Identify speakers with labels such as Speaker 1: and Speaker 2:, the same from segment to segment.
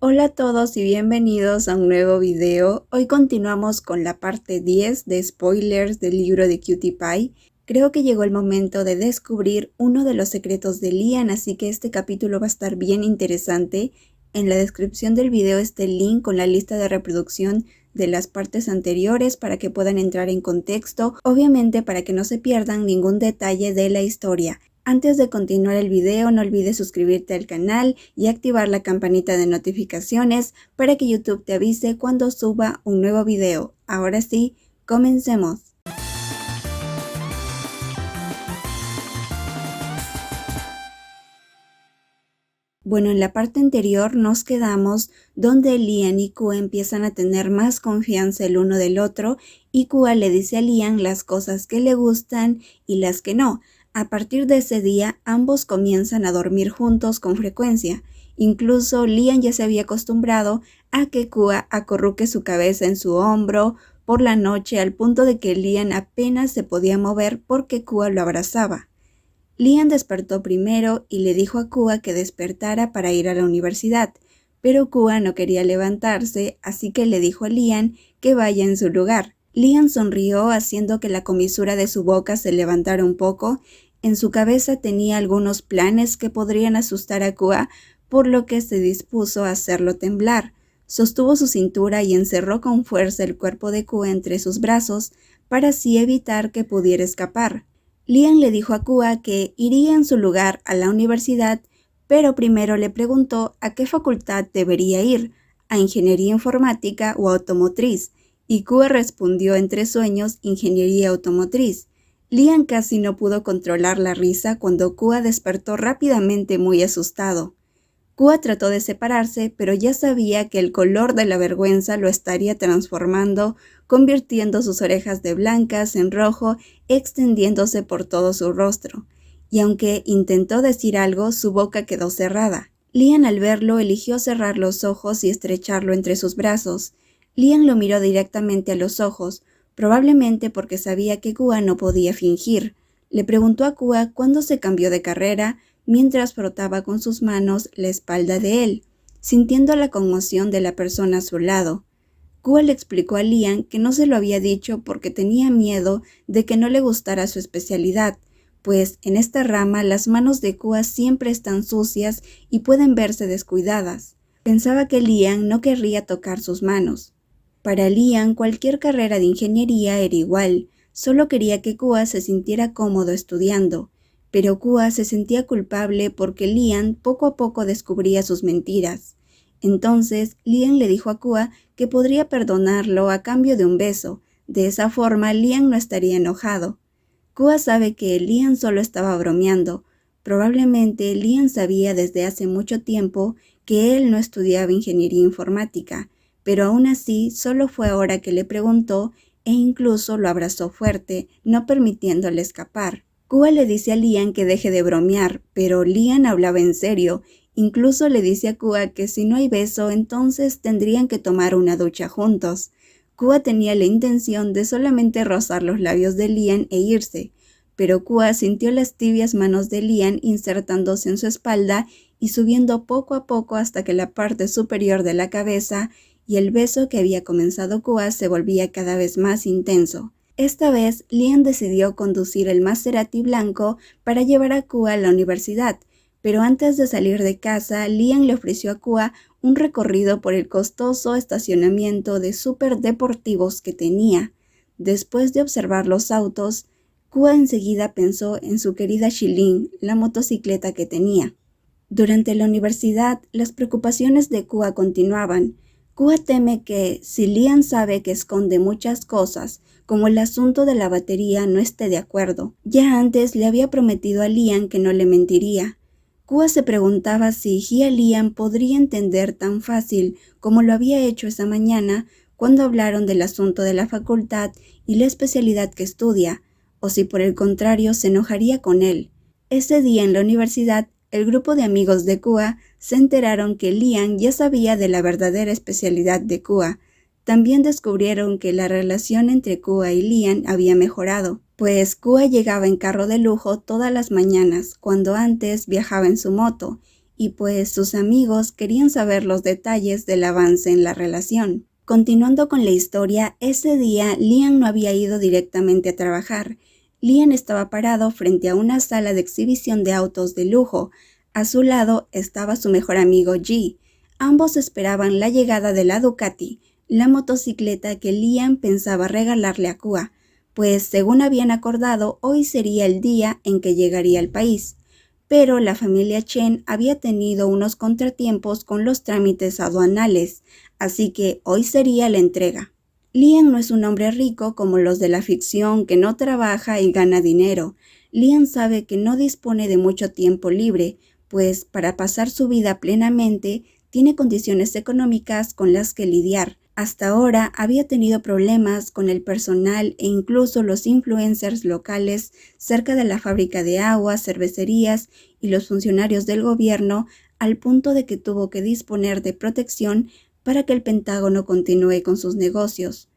Speaker 1: Hola a todos y bienvenidos a un nuevo video. Hoy continuamos con la parte 10 de spoilers del libro de Cutie Pie. Creo que llegó el momento de descubrir uno de los secretos de Lian, así que este capítulo va a estar bien interesante. En la descripción del video está el link con la lista de reproducción de las partes anteriores para que puedan entrar en contexto, obviamente para que no se pierdan ningún detalle de la historia. Antes de continuar el video, no olvides suscribirte al canal y activar la campanita de notificaciones para que YouTube te avise cuando suba un nuevo video. Ahora sí, comencemos. Bueno, en la parte anterior nos quedamos donde Lian y Kua empiezan a tener más confianza el uno del otro y Kua le dice a Lian las cosas que le gustan y las que no. A partir de ese día, ambos comienzan a dormir juntos con frecuencia. Incluso Lian ya se había acostumbrado a que Kua acurruque su cabeza en su hombro por la noche al punto de que Lian apenas se podía mover porque Kua lo abrazaba. Lian despertó primero y le dijo a Kua que despertara para ir a la universidad, pero Kua no quería levantarse, así que le dijo a Lian que vaya en su lugar. Lian sonrió haciendo que la comisura de su boca se levantara un poco. En su cabeza tenía algunos planes que podrían asustar a Kua, por lo que se dispuso a hacerlo temblar. Sostuvo su cintura y encerró con fuerza el cuerpo de Kua entre sus brazos para así evitar que pudiera escapar. Lian le dijo a Kua que iría en su lugar a la universidad, pero primero le preguntó a qué facultad debería ir, a ingeniería informática o automotriz, y Kua respondió entre sueños ingeniería automotriz. Lian casi no pudo controlar la risa cuando Kua despertó rápidamente muy asustado. Kua trató de separarse, pero ya sabía que el color de la vergüenza lo estaría transformando, convirtiendo sus orejas de blancas en rojo, extendiéndose por todo su rostro. Y aunque intentó decir algo, su boca quedó cerrada. Lian al verlo eligió cerrar los ojos y estrecharlo entre sus brazos. Lian lo miró directamente a los ojos, probablemente porque sabía que Kua no podía fingir. Le preguntó a Kua cuándo se cambió de carrera, mientras frotaba con sus manos la espalda de él, sintiendo la conmoción de la persona a su lado. Kua le explicó a Lian que no se lo había dicho porque tenía miedo de que no le gustara su especialidad, pues en esta rama las manos de Kua siempre están sucias y pueden verse descuidadas. Pensaba que Lian no querría tocar sus manos. Para Lian, cualquier carrera de ingeniería era igual, solo quería que Kua se sintiera cómodo estudiando. Pero Kua se sentía culpable porque Lian poco a poco descubría sus mentiras. Entonces, Lian le dijo a Kua que podría perdonarlo a cambio de un beso. De esa forma, Lian no estaría enojado. Kua sabe que Lian solo estaba bromeando. Probablemente Lian sabía desde hace mucho tiempo que él no estudiaba ingeniería informática, pero aún así solo fue ahora que le preguntó e incluso lo abrazó fuerte, no permitiéndole escapar. Kua le dice a Lian que deje de bromear, pero Lian hablaba en serio. Incluso le dice a Kua que si no hay beso, entonces tendrían que tomar una ducha juntos. Kua tenía la intención de solamente rozar los labios de Lian e irse, pero Kua sintió las tibias manos de Lian insertándose en su espalda y subiendo poco a poco hasta que la parte superior de la cabeza y el beso que había comenzado Kua se volvía cada vez más intenso. Esta vez, Lian decidió conducir el Maserati blanco para llevar a Kua a la universidad, pero antes de salir de casa, Lian le ofreció a Kua un recorrido por el costoso estacionamiento de superdeportivos que tenía. Después de observar los autos, Kua enseguida pensó en su querida Shilin, la motocicleta que tenía. Durante la universidad, las preocupaciones de Kua continuaban. Kua teme que, si Lian sabe que esconde muchas cosas, como el asunto de la batería, no esté de acuerdo. Ya antes le había prometido a Lian que no le mentiría. Kua se preguntaba si Hia Lian podría entender tan fácil como lo había hecho esa mañana cuando hablaron del asunto de la facultad y la especialidad que estudia, o si por el contrario se enojaría con él. Ese día en la universidad, el grupo de amigos de Kua se enteraron que Lian ya sabía de la verdadera especialidad de Kua. También descubrieron que la relación entre Kua y Lian había mejorado, pues Kua llegaba en carro de lujo todas las mañanas, cuando antes viajaba en su moto, y pues sus amigos querían saber los detalles del avance en la relación. Continuando con la historia, ese día Liam no había ido directamente a trabajar. Liam estaba parado frente a una sala de exhibición de autos de lujo. A su lado estaba su mejor amigo G. Ambos esperaban la llegada de la Ducati, la motocicleta que Liam pensaba regalarle a Kua, pues según habían acordado, hoy sería el día en que llegaría al país. Pero la familia Chen había tenido unos contratiempos con los trámites aduanales, así que hoy sería la entrega. Liam no es un hombre rico como los de la ficción que no trabaja y gana dinero. Liam sabe que no dispone de mucho tiempo libre, pues para pasar su vida plenamente tiene condiciones económicas con las que lidiar. Hasta ahora había tenido problemas con el personal e incluso los influencers locales cerca de la fábrica de agua, cervecerías y los funcionarios del gobierno, al punto de que tuvo que disponer de protección para que el Pentágono continúe con sus negocios.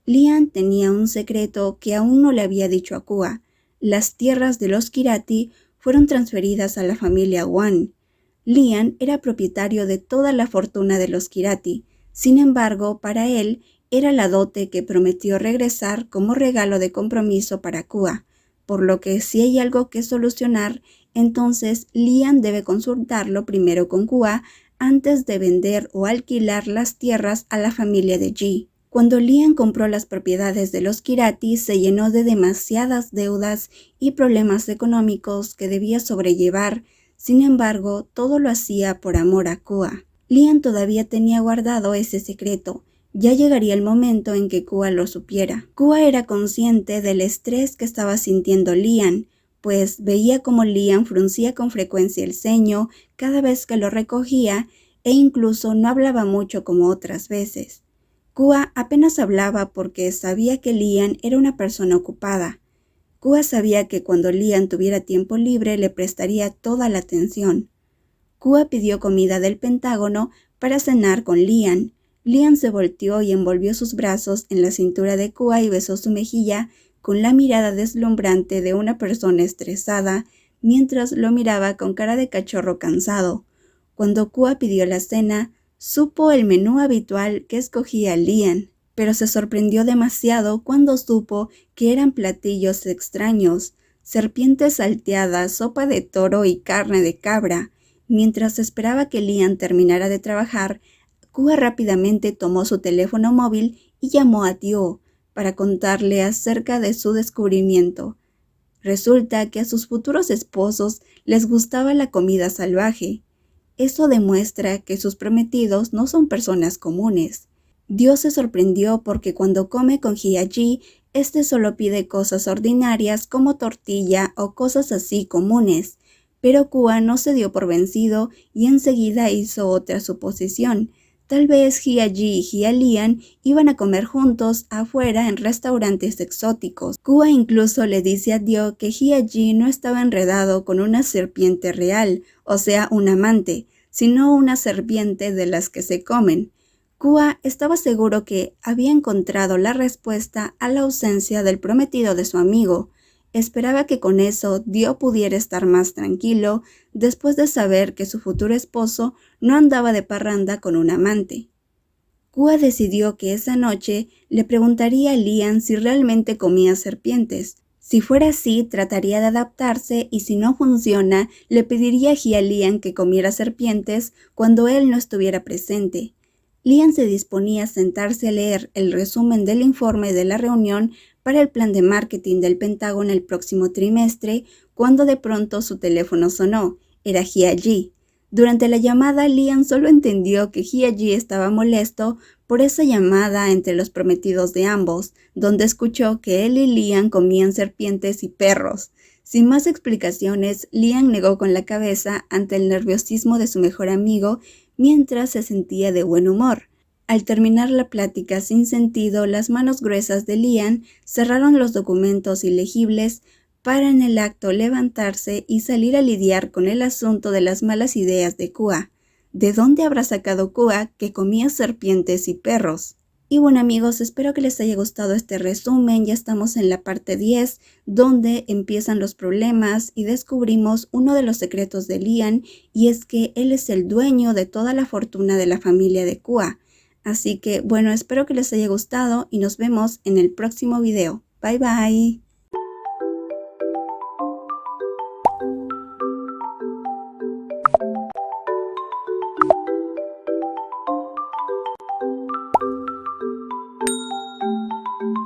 Speaker 1: Liam tenía un secreto que aún no le había dicho a Kua. Las tierras de los Kirati fueron transferidas a la familia Wan. Liam era propietario de toda la fortuna de los Kirati. Sin embargo, para él era la dote que prometió regresar como regalo de compromiso para Kua, por lo que si hay algo que solucionar, entonces Liam debe consultarlo primero con Kua antes de vender o alquilar las tierras a la familia de G. Cuando Liam compró las propiedades de los Kirati, se llenó de demasiadas deudas y problemas económicos que debía sobrellevar. Sin embargo, todo lo hacía por amor a Kua. Liam todavía tenía guardado ese secreto. Ya llegaría el momento en que Kua lo supiera. Kua era consciente del estrés que estaba sintiendo Liam, pues veía como Liam fruncía con frecuencia el ceño cada vez que lo recogía e incluso no hablaba mucho como otras veces. Kua apenas hablaba porque sabía que Liam era una persona ocupada. Kua sabía que cuando Liam tuviera tiempo libre le prestaría toda la atención. Kua pidió comida del Pentágono para cenar con Liam. Liam se volteó y envolvió sus brazos en la cintura de Kua y besó su mejilla con la mirada deslumbrante de una persona estresada, mientras lo miraba con cara de cachorro cansado. Cuando Kua pidió la cena, supo el menú habitual que escogía Liam, pero se sorprendió demasiado cuando supo que eran platillos extraños, serpientes salteadas, sopa de toro y carne de cabra. Mientras esperaba que Liam terminara de trabajar, Kua rápidamente tomó su teléfono móvil y llamó a Tio para contarle acerca de su descubrimiento. Resulta que a sus futuros esposos les gustaba la comida salvaje. Eso demuestra que sus prometidos no son personas comunes. Dios se sorprendió porque cuando come con Hiyagi, este solo pide cosas ordinarias como tortilla o cosas así comunes. Pero Kua no se dio por vencido y enseguida hizo otra suposición. Tal vez Hiyagi y Liam iban a comer juntos afuera en restaurantes exóticos. Kua incluso le dice a Dio que Hiyagi no estaba enredado con una serpiente real, o sea, un amante, sino una serpiente de las que se comen. Kua estaba seguro que había encontrado la respuesta a la ausencia del prometido de su amigo. Esperaba que con eso Dio pudiera estar más tranquilo después de saber que su futuro esposo no andaba de parranda con un amante. Kua decidió que esa noche le preguntaría a Liam si realmente comía serpientes. Si fuera así, trataría de adaptarse y si no funciona, le pediría a Liam que comiera serpientes cuando él no estuviera presente. Liam se disponía a sentarse a leer el resumen del informe de la reunión para el plan de marketing del Pentágono el próximo trimestre, cuando de pronto su teléfono sonó. Era Hiyagi. Durante la llamada, Liam solo entendió que Hiyagi estaba molesto por esa llamada entre los prometidos de ambos, donde escuchó que él y Liam comían serpientes y perros. Sin más explicaciones, Liam negó con la cabeza ante el nerviosismo de su mejor amigo mientras se sentía de buen humor. Al terminar la plática sin sentido, las manos gruesas de Liam cerraron los documentos ilegibles para en el acto levantarse y salir a lidiar con el asunto de las malas ideas de Kua. ¿De dónde habrá sacado Kua que comía serpientes y perros? Y bueno amigos, espero que les haya gustado este resumen. Ya estamos en la parte 10, donde empiezan los problemas y descubrimos uno de los secretos de Liam, y es que él es el dueño de toda la fortuna de la familia de Kua. Así que bueno, espero que les haya gustado y nos vemos en el próximo video. Bye bye.